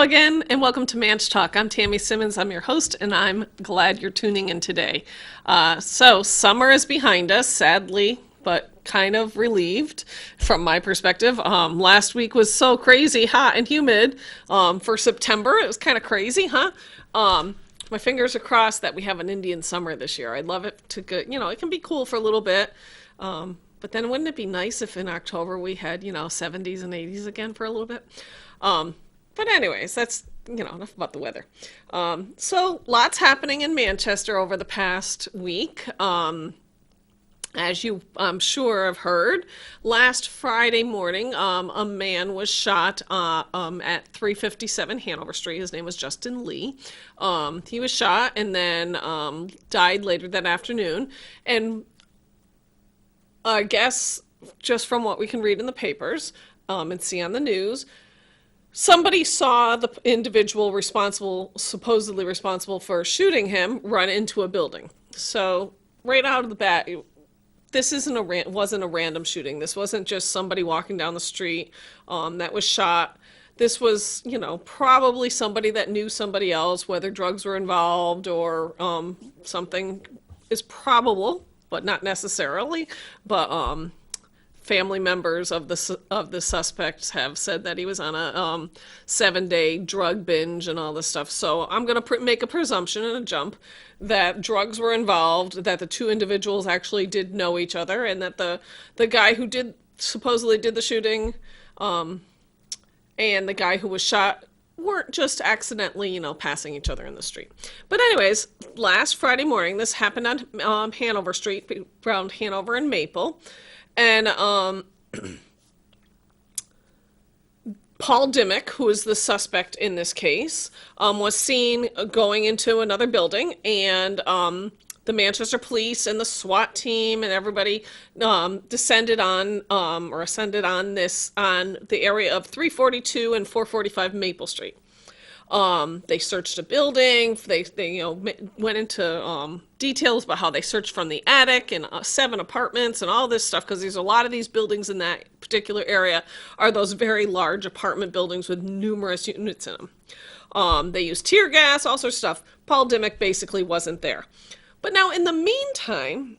again, and welcome to ManchTalk. I'm Tammy Simmons. I'm your host, and I'm glad you're tuning in today. So, summer is behind us, sadly, but kind of relieved from my perspective. Last week was so crazy hot and humid. For September, it was kind of crazy, huh? My fingers are crossed that we have an Indian summer this year. I'd love it to go, it can be cool for a little bit. But then wouldn't it be nice if in October we had, 70s and 80s again for a little bit? But anyways, that's, enough about the weather. So lots happening in Manchester over the past week. As you, I'm sure, have heard, last Friday morning, a man was shot at 357 Hanover Street. His name was Justin Lee. He was shot and then died later that afternoon. And I guess, just from what we can read in the papers and see on the news, somebody saw the individual supposedly responsible for shooting him, run into a building. So right out of the bat, this wasn't a random shooting. This wasn't just somebody walking down the street that was shot. This was, probably somebody that knew somebody else, whether drugs were involved or something is probable, but not necessarily. But family members of the suspects have said that he was on a 7-day drug binge and all this stuff. So I'm going to make a presumption and a jump that drugs were involved, that the two individuals actually did know each other, and that the guy who supposedly did the shooting and the guy who was shot weren't just accidentally, passing each other in the street. But anyways, last Friday morning, this happened on Hanover Street, around Hanover and Maple. And Paul Dimmick, who is the suspect in this case, was seen going into another building, and the Manchester police and the SWAT team and everybody ascended on the area of 342 and 445 Maple Street. They searched a building. They went into details about how they searched from the attic and 7 apartments and all this stuff, because there's a lot of these buildings in that particular area are those very large apartment buildings with numerous units in them. They used tear gas, all sorts of stuff. Paul Dimmick basically wasn't there. But now, in the meantime,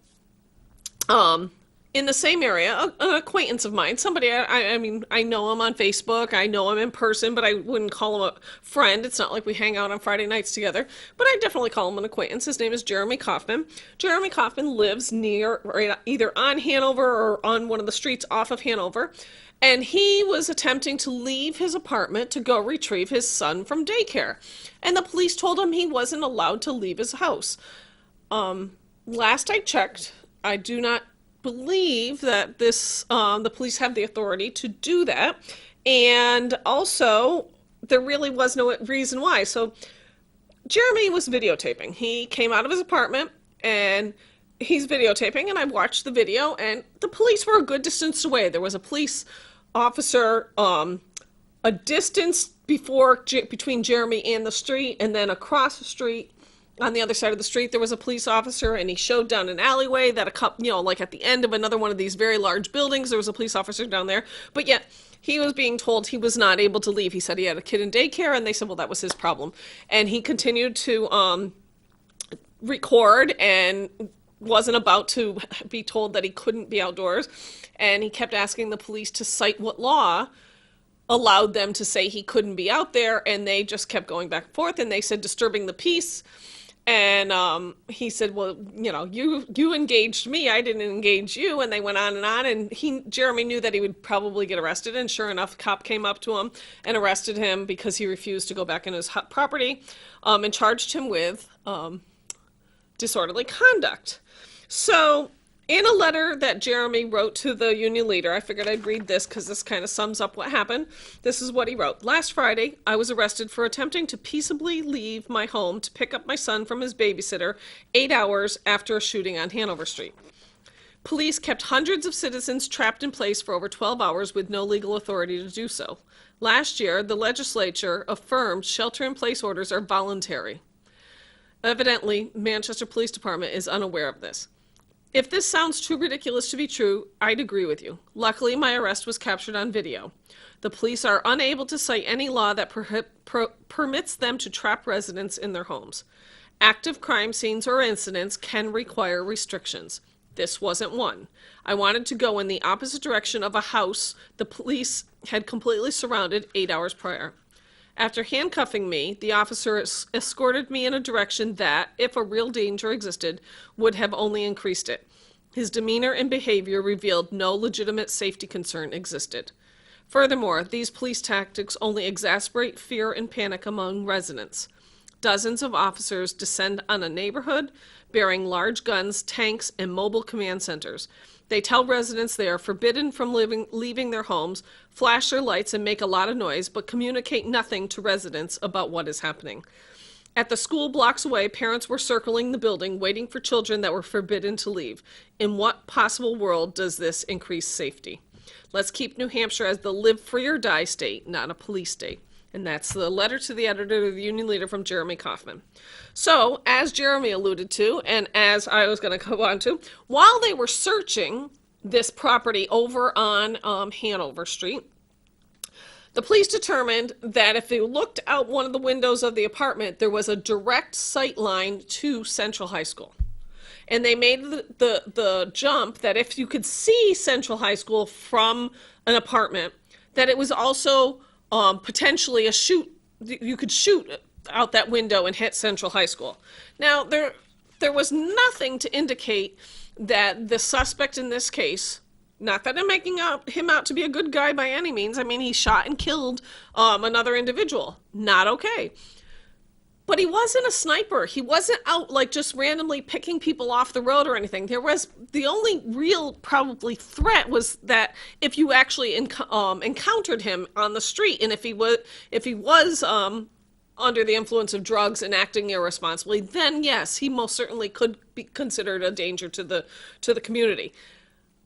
in the same area, an acquaintance of mine, somebody, I know him on Facebook, I know him in person, but I wouldn't call him a friend. It's not like we hang out on Friday nights together, but I definitely call him an acquaintance. His name is Jeremy Kaufman. Jeremy Kaufman lives either on Hanover or on one of the streets off of Hanover, and he was attempting to leave his apartment to go retrieve his son from daycare, and the police told him he wasn't allowed to leave his house. Last I checked, I do not believe that the police have the authority to do that, and also there really was no reason why. So Jeremy was videotaping. He came out of his apartment and he's videotaping, and I watched the video, and the police were a good distance away. There was a police officer a distance between Jeremy and the street, and then across the street on the other side of the street, there was a police officer, and he showed down an alleyway that like at the end of another one of these very large buildings, there was a police officer down there. But yet, he was being told he was not able to leave. He said he had a kid in daycare, and they said, well, that was his problem. And he continued to record and wasn't about to be told that he couldn't be outdoors. And he kept asking the police to cite what law allowed them to say he couldn't be out there, and they just kept going back and forth, and they said disturbing the peace. And he said, well, you engaged me, I didn't engage you. And they went on, and Jeremy knew that he would probably get arrested. And sure enough, a cop came up to him and arrested him because he refused to go back in his property, and charged him with disorderly conduct. So in a letter that Jeremy wrote to the union leader, I figured I'd read this because this kind of sums up what happened. This is what he wrote. Last Friday, I was arrested for attempting to peaceably leave my home to pick up my son from his babysitter 8 hours after a shooting on Hanover Street. Police kept hundreds of citizens trapped in place for over 12 hours with no legal authority to do so. Last year, the legislature affirmed shelter-in-place orders are voluntary. Evidently, Manchester Police Department is unaware of this. If this sounds too ridiculous to be true, I'd agree with you. Luckily, my arrest was captured on video. The police are unable to cite any law that permits them to trap residents in their homes. Active crime scenes or incidents can require restrictions. This wasn't one. I wanted to go in the opposite direction of a house the police had completely surrounded 8 hours prior. After handcuffing me, the officer escorted me in a direction that, if a real danger existed, would have only increased it. His demeanor and behavior revealed no legitimate safety concern existed. Furthermore, these police tactics only exacerbate fear and panic among residents. Dozens of officers descend on a neighborhood bearing large guns, tanks, and mobile command centers. They tell residents they are forbidden from leaving their homes, flash their lights, and make a lot of noise, but communicate nothing to residents about what is happening. At the school blocks away, parents were circling the building, waiting for children that were forbidden to leave. In what possible world does this increase safety? Let's keep New Hampshire as the live free or die state, not a police state. And that's the letter to the editor, the union leader, from Jeremy Kaufman. So, as Jeremy alluded to, and as I was going to go on to, while they were searching this property over on Hanover Street, the police determined that if they looked out one of the windows of the apartment, there was a direct sight line to Central High School. And they made the jump that if you could see Central High School from an apartment, that it was also potentially a shoot. You could shoot out that window and hit Central High School. Now, there was nothing to indicate that the suspect in this case, not that I'm making him out to be a good guy by any means. I mean, he shot and killed another individual. Not okay. But he wasn't a sniper. He wasn't out like just randomly picking people off the road or anything. The only real probably threat was that if you actually encountered him on the street, and if he was under the influence of drugs and acting irresponsibly, then yes, he most certainly could be considered a danger to the community.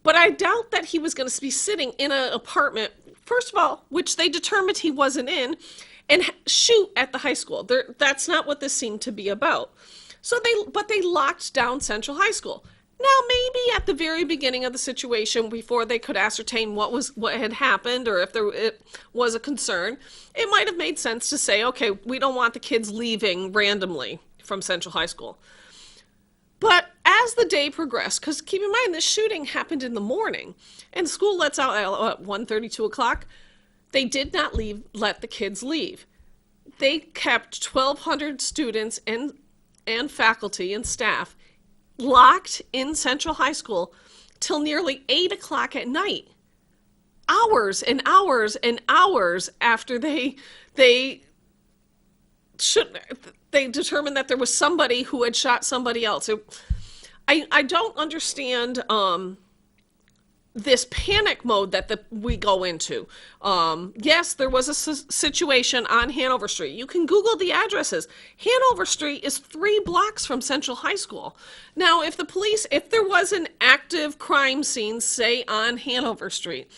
But I doubt that he was going to be sitting in an apartment, first of all, which they determined he wasn't in, and shoot at the high school. That's not what this seemed to be about. But they locked down Central High School. Now, maybe at the very beginning of the situation, before they could ascertain what had happened, or if it was a concern, it might have made sense to say, okay, we don't want the kids leaving randomly from Central High School. But as the day progressed, because keep in mind, this shooting happened in the morning, and school lets out at 1:30, 2 o'clock. They did not let the kids leave. They kept 1,200 students and faculty and staff locked in Central High School till nearly 8 o'clock at night. Hours and hours and hours after they determined that there was somebody who had shot somebody else. I don't understand this panic mode that we go into. Yes, there was a situation on Hanover Street. You can Google the addresses. Hanover Street is 3 blocks from Central High School. Now, if there was an active crime scene, say on Hanover Street,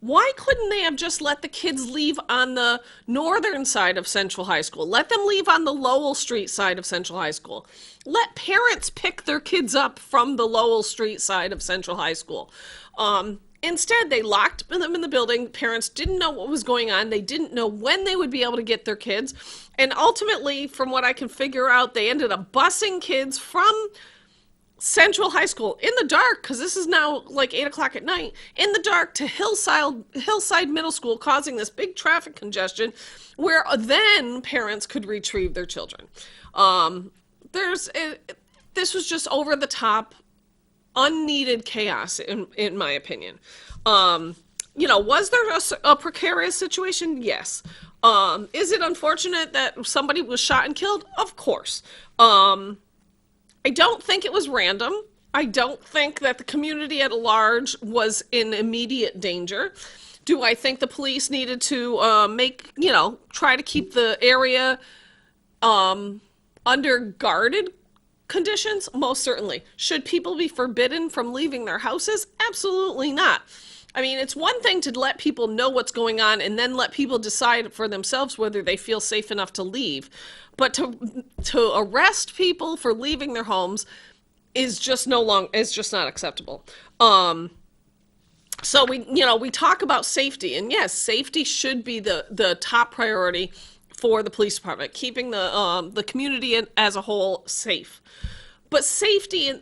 why couldn't they have just let the kids leave on the northern side of Central High School? Let them leave on the Lowell Street side of Central High School. Let parents pick their kids up from the Lowell Street side of Central High School. Instead, they locked them in the building. Parents didn't know what was going on. They didn't know when they would be able to get their kids. And ultimately, from what I can figure out, they ended up busing kids from Central High School in the dark, because this is now like 8 o'clock at night, in the dark to Hillside Middle School, causing this big traffic congestion where then parents could retrieve their children. This was just over the top, unneeded chaos, in my opinion. Was there a precarious situation? Yes. Is it unfortunate that somebody was shot and killed? Of course. I don't think it was random. I don't think that the community at large was in immediate danger. Do I think the police needed to try to keep the area under guarded conditions? Most certainly. Should people be forbidden from leaving their houses? Absolutely not. I mean, it's one thing to let people know what's going on and then let people decide for themselves whether they feel safe enough to leave. But to arrest people for leaving their homes, is just is just not acceptable. So we talk about safety, and yes, safety should be the top priority for the police department, keeping the community as a whole safe. But safety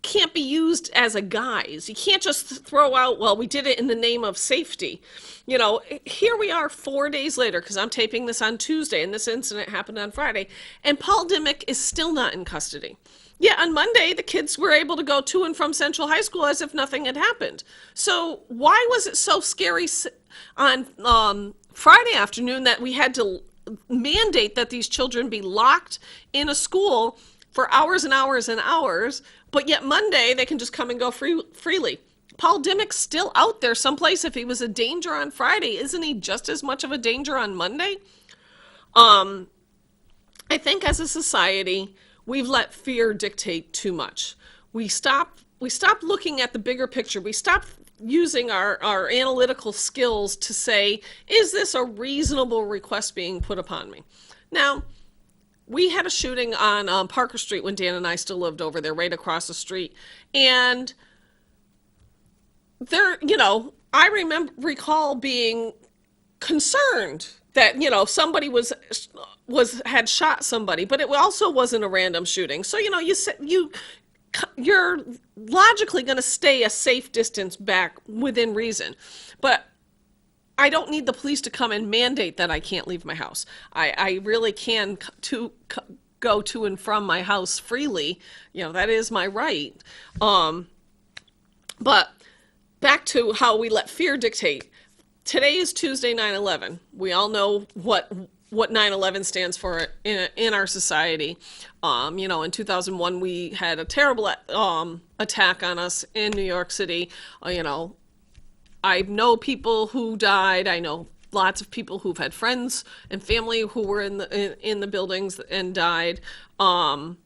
can't be used as a guise. You can't just throw out, well, we did it in the name of safety. Here we are 4 days later, because I'm taping this on Tuesday, and this incident happened on Friday, and Paul Dimmick is still not in custody. Yeah, on Monday, the kids were able to go to and from Central High School as if nothing had happened. So why was it so scary on Friday afternoon that we had to mandate that these children be locked in a school for hours and hours and hours, but yet Monday they can just come and go freely? Paul Dimmick's still out there someplace. If he was a danger on Friday, isn't he just as much of a danger on Monday? I think as a society, we've let fear dictate too much. We stop looking at the bigger picture. We stop using our analytical skills to say, is this a reasonable request being put upon me? Now, we had a shooting on Parker Street when Dan and I still lived over there, right across the street. And there, I recall being concerned that, somebody had shot somebody, but it also wasn't a random shooting. So, you're logically going to stay a safe distance back within reason. But I don't need the police to come and mandate that I can't leave my house. I really can go to and from my house freely. That is my right. But back to how we let fear dictate. Today is Tuesday, 9/11. We all know what 9/11 stands for in our society. In 2001, we had a terrible attack on us in New York City. I know people who died. I know lots of people who've had friends and family who were in the buildings and died. I'm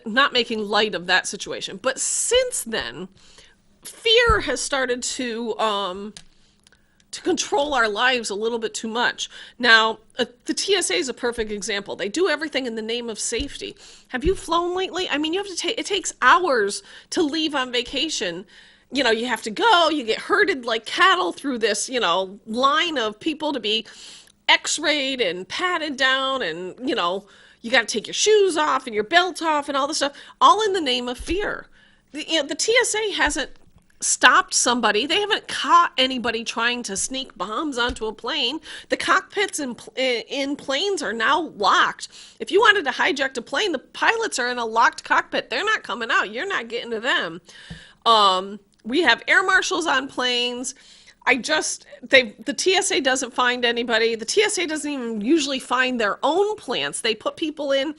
not making light of that situation. But since then, fear has started to control our lives a little bit too much. Now, the TSA is a perfect example. They do everything in the name of safety. Have you flown lately? I mean, it takes hours to leave on vacation. You have to go, you get herded like cattle through this, line of people to be x-rayed and patted down, and, you got to take your shoes off and your belt off and all this stuff, all in the name of fear. The TSA hasn't stopped somebody. They haven't caught anybody trying to sneak bombs onto a plane. The cockpits in planes are now locked. If you wanted to hijack a plane, the pilots are in a locked cockpit. They're not coming out. You're not getting to them. We have air marshals on planes. The TSA doesn't find anybody. The TSA doesn't even usually find their own plants. They put people in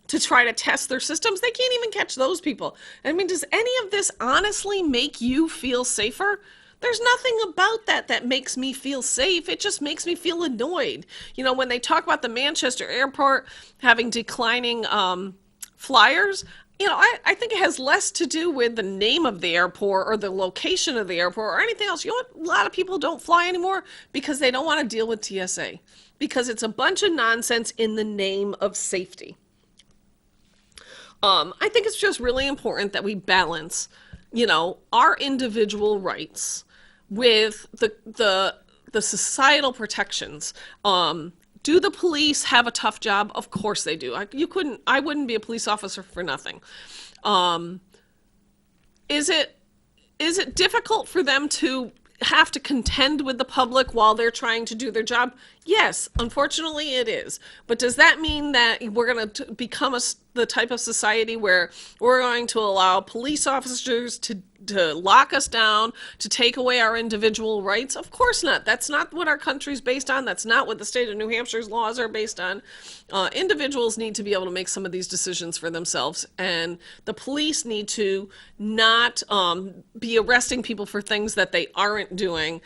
to try to test their systems. They can't even catch those people. I mean, does any of this honestly make you feel safer? There's nothing about that makes me feel safe. It just makes me feel annoyed. When they talk about the Manchester airport having declining flyers, I think it has less to do with the name of the airport or the location of the airport or anything else. A lot of people don't fly anymore because they don't want to deal with TSA, because it's a bunch of nonsense in the name of safety. I think it's just really important that we balance, our individual rights with the societal protections. Do the police have a tough job? Of course they do. I wouldn't be a police officer for nothing. Is it difficult for them to have to contend with the public while they're trying to do their job? Yes, unfortunately it is. But does that mean that we're going to become the type of society where we're going to allow police officers to lock us down, to take away our individual rights? Of course not. That's not what our country's based on. That's not what the state of New Hampshire's laws are based on. Individuals need to be able to make some of these decisions for themselves, and the police need to not be arresting people for things that they aren't doing.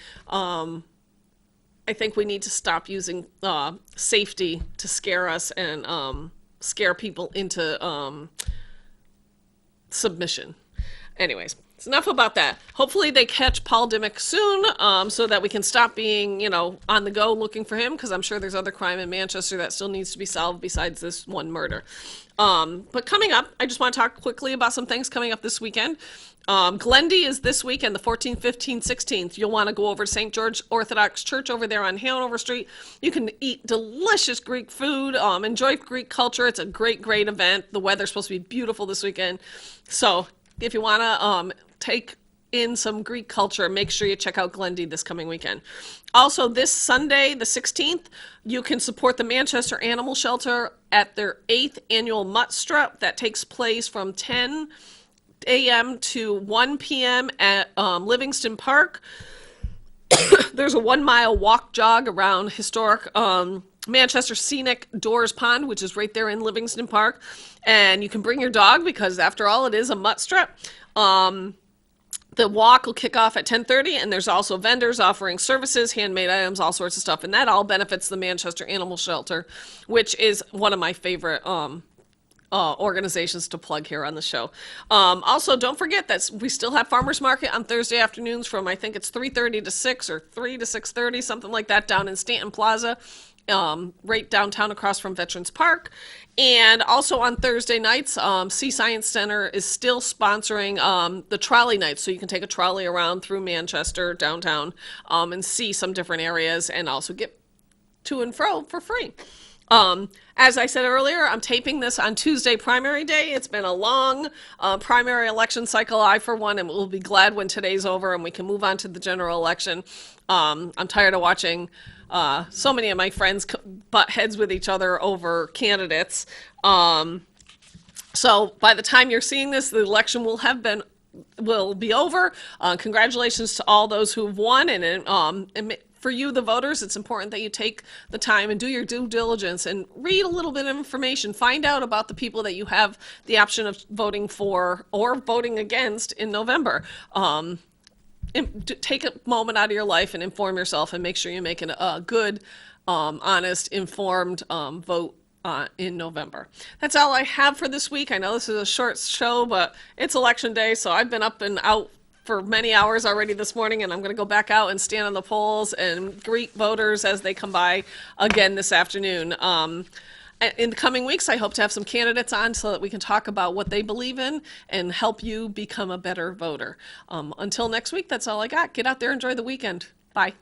I think we need to stop using safety to scare us and scare people into submission. Anyways, It's enough about that. Hopefully they catch Paul Dimmick soon, so that we can stop being, on the go looking for him, because I'm sure there's other crime in Manchester that still needs to be solved besides this one murder. But coming up, I just want to talk quickly about some things coming up this weekend. Glendy is this weekend, the 14th, 15th, 16th. You'll want to go over to St. George Orthodox Church over there on Hanover Street. You can eat delicious Greek food, enjoy Greek culture. It's a great, great event. The weather's supposed to be beautiful this weekend. So if you want to take in some Greek culture, make sure you check out Glendy this coming weekend. Also, this Sunday, the 16th, you can support the Manchester Animal Shelter at their 8th annual Mutt Strut that takes place from 10 a.m. to 1 p.m. at Livingston Park. There's a 1-mile walk jog around historic Manchester Scenic Doors Pond, which is right there in Livingston Park. And you can bring your dog because, after all, it is a mutt strip. The walk will kick off at 10:30, and there's also vendors offering services, handmade items, all sorts of stuff. And that all benefits the Manchester Animal Shelter, which is one of my favorite organizations to plug here on the show. Also, don't forget that we still have farmers market on Thursday afternoons from, I think it's 3:30 to 6 or 3 to 6:30, something like that, down in Stanton Plaza, right downtown across from Veterans Park. And also on Thursday nights, Sea Science Center is still sponsoring the trolley nights, so you can take a trolley around through Manchester downtown and see some different areas and also get to and fro for free. As I said earlier, I'm taping this on Tuesday, primary day. It's been a long primary election cycle. I, for one, will be glad when today's over and we can move on to the general election. I'm tired of watching so many of my friends butt heads with each other over candidates. So by the time you're seeing this, the election will be over. Congratulations to all those who've won, and for you, the voters, it's important that you take the time and do your due diligence and read a little bit of information. Find out about the people that you have the option of voting for or voting against in November. Take a moment out of your life and inform yourself and make sure you're making a good, honest, informed vote in November. That's all I have for this week. I know this is a short show, but it's election day, so I've been up and out for many hours already this morning, and I'm going to go back out and stand on the polls and greet voters as they come by again this afternoon. In the coming weeks, I hope to have some candidates on so that we can talk about what they believe in and help you become a better voter. Until next week, that's all I got. Get out there, enjoy the weekend. Bye.